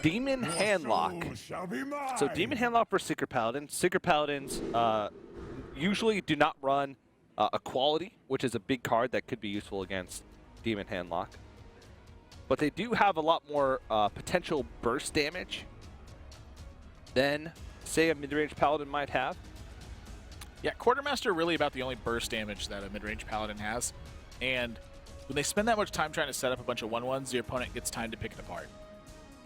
Demon Handlock. So Demon Handlock for Secret Paladins. Secret Paladins usually do not run Equality, which is a big card that could be useful against Demon Handlock. But they do have a lot more potential burst damage than, say, a mid-range Paladin might have. Yeah, Quartermaster really about the only burst damage that a mid-range Paladin has. And when they spend that much time trying to set up a bunch of 1/1s, the opponent gets time to pick it apart.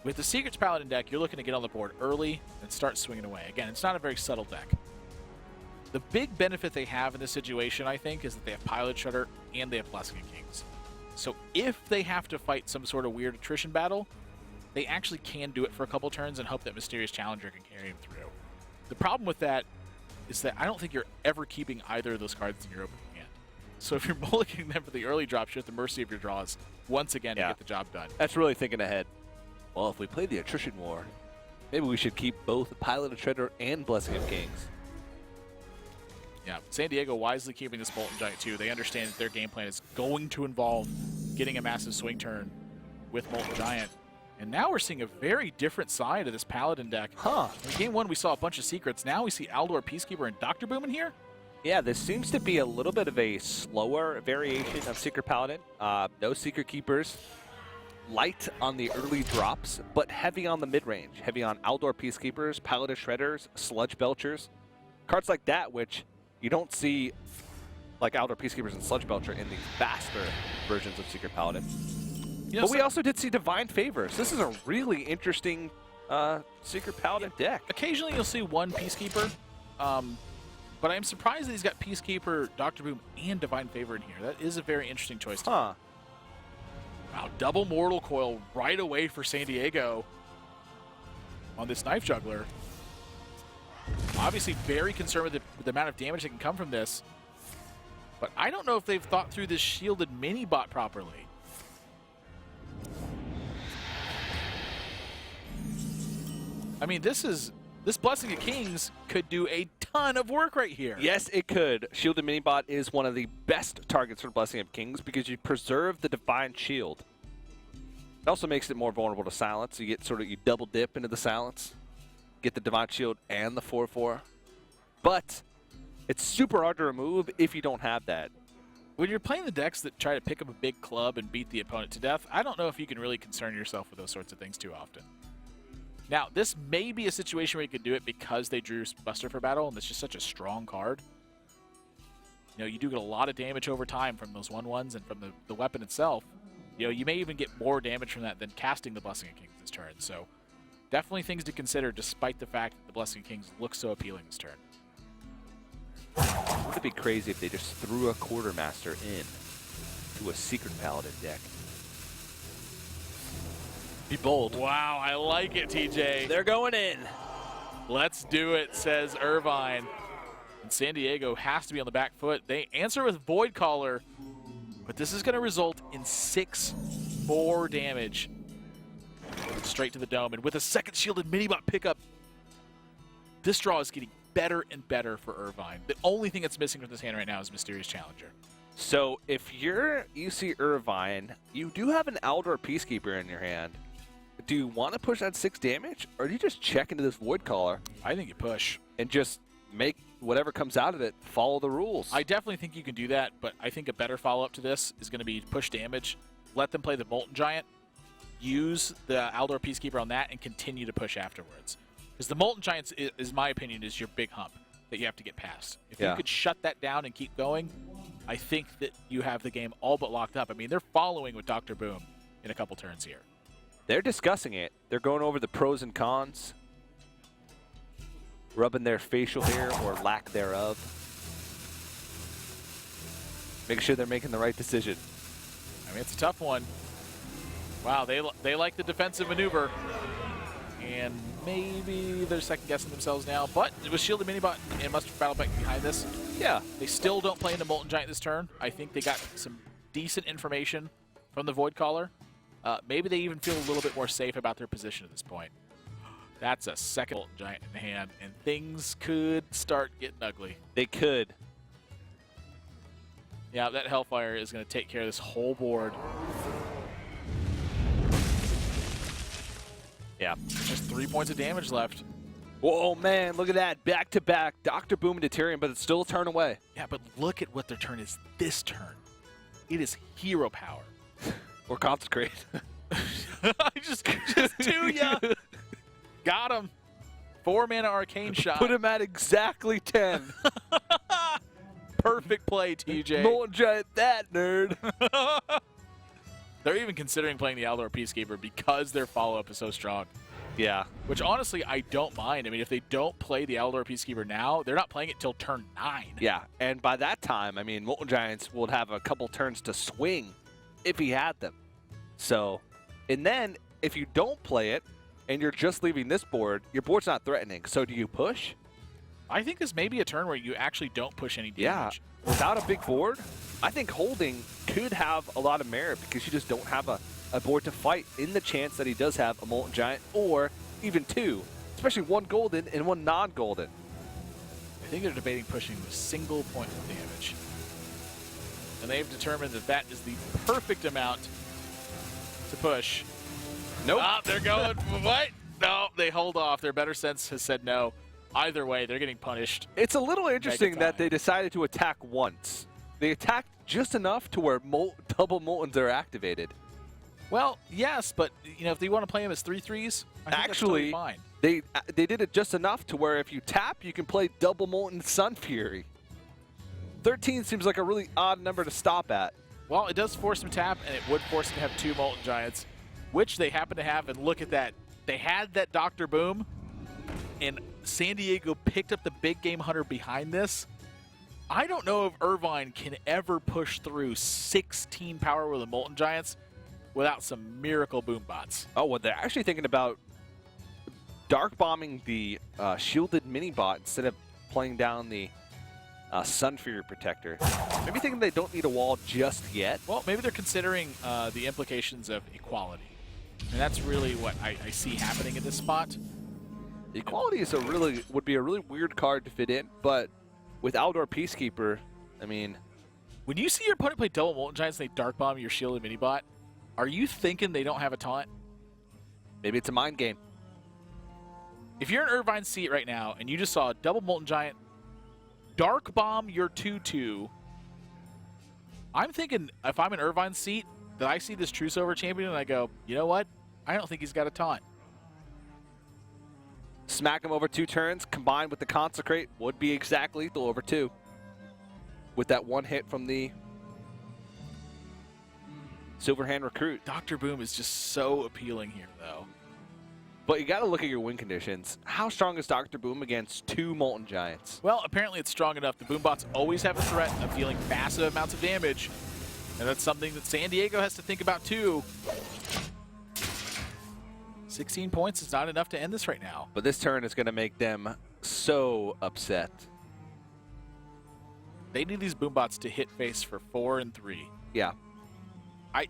With the Secrets Paladin deck, you're looking to get on the board early and start swinging away. Again, it's not a very subtle deck. The big benefit they have in this situation, I think, is that they have Pilot Shredder and they have Blessing of Kings. So if they have to fight some sort of weird attrition battle, they actually can do it for a couple turns and hope that Mysterious Challenger can carry them through. The problem with that is that I don't think you're ever keeping either of those cards in your open hand. So if you're mulliganing them for the early drops, you're at the mercy of your draws once again to get the job done. That's really thinking ahead. Well, if we play the Attrition War, maybe we should keep both Pilot of Shredder and Blessing of Kings. Yeah, San Diego wisely keeping this Molten Giant too. They understand that their game plan is going to involve getting a massive swing turn with Molten Giant. And now we're seeing a very different side of this Paladin deck. In game one, we saw a bunch of secrets. Now we see Aldor Peacekeeper and Dr. Boom in here. Yeah, this seems to be a little bit of a slower variation of Secret Paladin. No Secret Keepers. Light on the early drops, but heavy on the mid-range. Heavy on Aldor Peacekeepers, Pilot of Shredders, Sludge Belchers. Cards like that, which you don't see like Aldor Peacekeepers and Sludge Belcher in the faster versions of Secret Paladin. You know, but we also did see Divine Favors. This is a really interesting Secret Paladin deck. Occasionally you'll see one Peacekeeper, but I'm surprised that he's got Peacekeeper, Dr. Boom, and Divine Favor in here. That is a very interesting choice. Wow, double Mortal Coil right away for San Diego on this Knife Juggler. Obviously very concerned with the amount of damage that can come from this, but I don't know if they've thought through this shielded mini-bot properly. I mean, this Blessing of Kings could do a ton of work right here. Yes, it could. Shielded Minibot is one of the best targets for Blessing of Kings because you preserve the Divine Shield. It also makes it more vulnerable to silence. You double dip into the silence, get the Divine Shield and the 4/4. But it's super hard to remove if you don't have that. When you're playing the decks that try to pick up a big club and beat the opponent to death, I don't know if you can really concern yourself with those sorts of things too often. Now, this may be a situation where you could do it because they drew Buster for Battle, and it's just such a strong card. You know, you do get a lot of damage over time from those 1/1s and from the weapon itself. You know, you may even get more damage from that than casting the Blessing of Kings this turn. So, definitely things to consider despite the fact that the Blessing of Kings looks so appealing this turn. Wouldn't it be crazy if they just threw a Quartermaster in to a Secret Paladin deck? Be bold. Wow, I like it, TJ. They're going in. Let's do it, says Irvine. And San Diego has to be on the back foot. They answer with Void Caller, but this is going to result in 6 more damage straight to the dome. And with a second shielded Minibot pickup, this draw is getting better and better for Irvine. The only thing that's missing from this hand right now is Mysterious Challenger. So if you're UC Irvine, you do have an Aldor Peacekeeper in your hand. Do you want to push that 6 damage, or do you just check into this Void Caller? I think you push. And just make whatever comes out of it follow the rules. I definitely think you can do that, but I think a better follow-up to this is going to be push damage. Let them play the Molten Giant, use the Aldor Peacekeeper on that, and continue to push afterwards. Because the Molten Giant, is my opinion, is your big hump that you have to get past. If you could shut that down and keep going, I think that you have the game all but locked up. I mean, they're following with Dr. Boom in a couple turns here. They're discussing it. They're going over the pros and cons, rubbing their facial hair or lack thereof, making sure they're making the right decision. I mean, it's a tough one. Wow, they like the defensive maneuver, and maybe they're second-guessing themselves now, but it was Shielded Minibot and Mustard Battle Back behind this. Yeah. They still don't play into Molten Giant this turn. I think they got some decent information from the Void Caller. Maybe they even feel a little bit more safe about their position at this point. That's a second Molten Giant in hand, and things could start getting ugly. They could. Yeah, that Hellfire is going to take care of this whole board. Yeah, Yeah. There's 3 points of damage left. Whoa, man, look at that. Back-to-back. Dr. Boom and Tyrion, but it's still a turn away. Yeah, but look at what their turn is this turn. It is hero power. Or Consecrate. I just to ya. Got him. 4-mana arcane shot. Put him at exactly 10. Perfect play, TJ. Molten Giant that, nerd. They're even considering playing the Aldor Peacekeeper because their follow-up is so strong. Yeah. Which, honestly, I don't mind. I mean, if they don't play the Aldor Peacekeeper now, they're not playing it till turn 9. Yeah, and by that time, I mean, Molten Giants would have a couple turns to swing if he had them. So, and then if you don't play it and you're just leaving this board, your board's not threatening. So do you push? I think this may be a turn where you actually don't push any Yeah. damage. Without a big board, I think holding could have a lot of merit because you just don't have a board to fight in the chance that he does have a Molten Giant or even 2, especially 1 golden and 1 non-golden. I think they're debating pushing a single point of damage. And they've determined that that is the perfect amount to push. Nope. Ah, they're going, what? No, they hold off. Their better sense has said no. Either way, they're getting punished. It's a little interesting that they decided to attack once. They attacked just enough to where double Moltens are activated. Well, yes, but you know, if they want to play them as 3/3s, I think Actually, that's totally fine. they did it just enough to where if you tap, you can play double Molten Sun Fury. 13 seems like a really odd number to stop at. Well, it does force them to tap, and it would force them to have 2 Molten Giants, which they happen to have. And look at that. They had that Dr. Boom, and San Diego picked up the big game hunter behind this. I don't know if Irvine can ever push through 16 power with the Molten Giants without some miracle boom bots. Oh, well, they're actually thinking about dark bombing the shielded mini bot instead of playing down the Sun Fury Protector. Maybe thinking they don't need a wall just yet. Well, maybe they're considering the implications of equality. And that's really what I see happening in this spot. Equality is would be a really weird card to fit in, but with Aldor Peacekeeper, I mean, When you see your opponent play double Molten Giants and they dark bomb your shielded mini bot, are you thinking they don't have a taunt? maybe it's a mind game. If you're in Irvine's seat right now and you just saw a double Molten Giant dark bomb your 2/2, I'm thinking if I'm in Irvine's seat that I see this True Silver champion and I go, you know what? I don't think he's got a taunt. Smack him over 2 turns, combined with the Consecrate, would be exact lethal over 2. With that 1 hit from the Silverhand Recruit. Dr. Boom is just so appealing here, though. But you got to look at your win conditions. How strong is Dr. Boom against 2 Molten Giants? Well, apparently it's strong enough. The Boombots always have a threat of dealing massive amounts of damage, and that's something that San Diego has to think about, too. 16 points is not enough to end this right now. But this turn is going to make them so upset. They need these Boombots to hit face for 4 and 3. Yeah.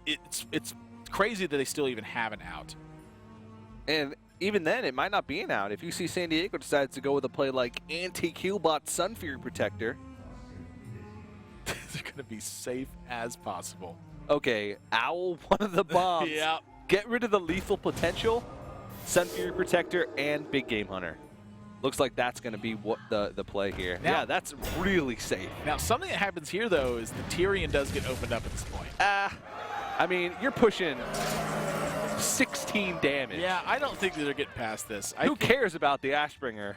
It's crazy that they still even have an out. And even then, it might not be an out. If you see San Diego decides to go with a play like anti-Q-Bot Sun Fury Protector. They're going to be safe as possible. Okay, Owl, one of the bombs. Yeah. Get rid of the lethal potential, Sun Fury Protector, and Big Game Hunter. Looks like that's going to be what the play here. Now, yeah, that's really safe. Now, something that happens here, though, is the Tyrion does get opened up at this point. I mean, you're pushing 16 damage. Yeah, I don't think that they're getting past this. Who cares about the Ashbringer?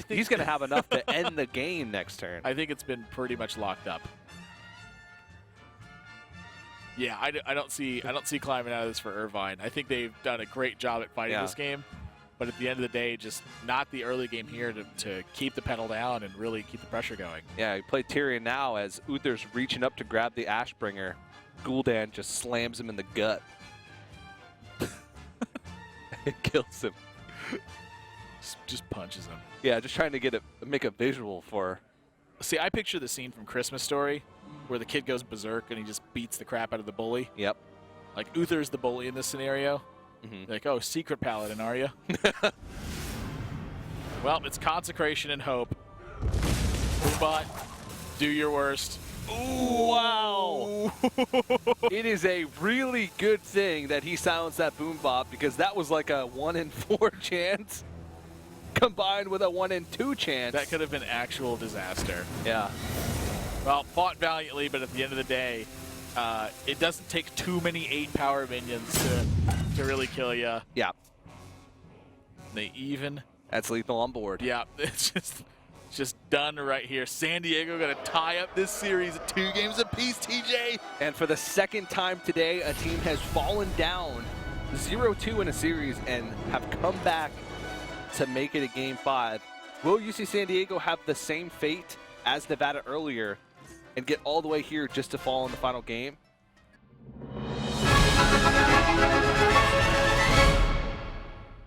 He's going to have enough to end the game next turn. I think it's been pretty much locked up. Yeah, I don't see climbing out of this for Irvine. I think they've done a great job at fighting this game, but at the end of the day, just not the early game here to keep the pedal down and really keep the pressure going. Yeah, you play Tyrion now as Uther's reaching up to grab the Ashbringer. Gul'dan just slams him in the gut. It kills him. Just punches him. Yeah, just trying to make a visual for. See, I picture the scene from Christmas Story where the kid goes berserk and he just beats the crap out of the bully. Yep. Like, Uther's the bully in this scenario. Mm-hmm. Like, oh, secret paladin, are you? Well, it's Consecration and Hope. Boombot, do your worst. Ooh, wow. It is a really good thing that he silenced that boom bop, because that was like a 1 in 4 chance combined with a 1 in 2 chance. That could have been actual disaster. Yeah. Well, fought valiantly, but at the end of the day, it doesn't take too many 8-power minions to really kill you. Yeah. They even. That's lethal on board. Yeah, it's just done right here. San Diego going to tie up this series at 2 games apiece, TJ. And for the second time today, a team has fallen down 0-2 in a series and have come back to make it a Game 5. Will UC San Diego have the same fate as Nevada earlier and get all the way here just to fall in the final game?